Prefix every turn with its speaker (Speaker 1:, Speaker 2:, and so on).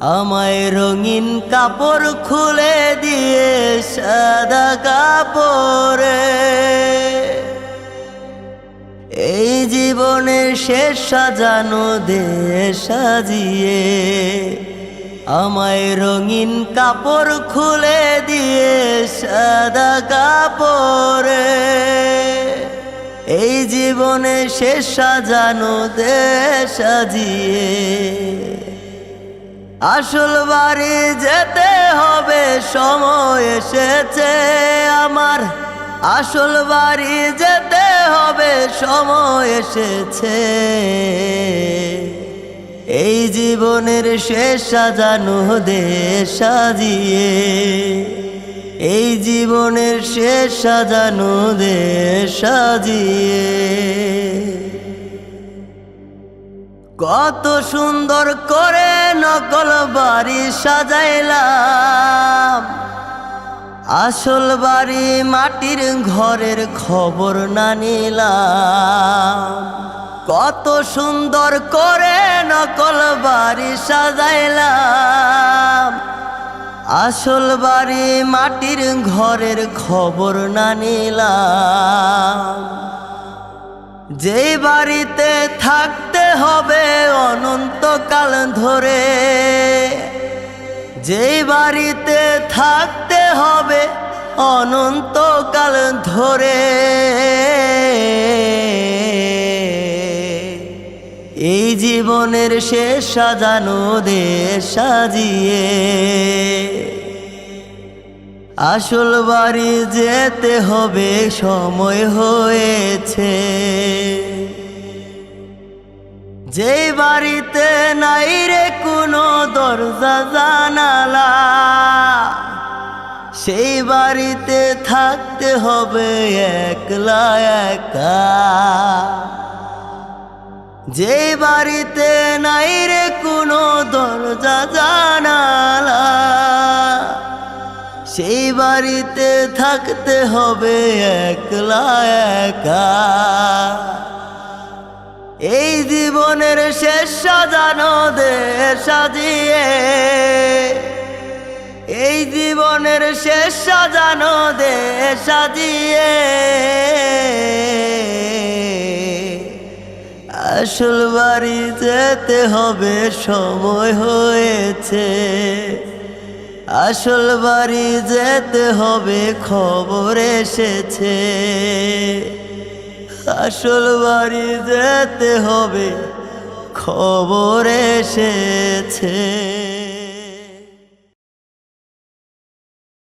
Speaker 1: আমায় রঙিন কাপড় খুলে দিয়ে সাদা কাপড়ে এই জীবনের শেষ সাজানো দে সাজিয়ে। আমায় রঙিন কাপড় খুলে দিয়ে সাদা কাপড়ে এই জীবনে শেষ সাজানো দে সাজিয়ে। আসল বাড়ি যেতে হবে, সময় এসেছে আমার। আসল বাড়ি যেতে হবে, সময় এসেছে। এই জীবনের শেষ সাজানো দে সাজিয়ে। এই জীবনের শেষ সাজানো দে সাজিয়ে। কত সুন্দর করে নকল বাড়ি সাজাইলাম, আসল বাড়ি মাটির ঘরের খবর না নিলাম। কত সুন্দর করে নকল বাড়ি সাজাইলাম, আসল বাড়ি মাটির ঘরের খবর না নিলাম। যে বাড়িতে থাকতে হবে অনন্তকাল ধরে, যে বাড়িতে থাকতে হবে অনন্তকাল ধরে, এই জীবনের শেষ সাজানো দে সাজিয়ে। আসল বাড়ি যেতে হবে, সময় হয়েছে। যে বাড়িতে নাই রে কোনো দরজা জানালা, সেই বাড়িতে থাকতে হবে একলা একা। যে বাড়িতে নাই রে কোনো দরজা জানালা, সেই বাড়িতে থাকতে হবে একলা একা। এই জীবনের শেষ সাজানো দে সাজিয়ে। এই জীবনের শেষ সাজানো দে সাজিয়ে। আসল বাড়ি যেতে হবে, সময় হয়েছে। আসল বাড়ি যেতে হবে, খবর এসেছে। আসল বাড়ি যেতে হবে, খবর এসেছে।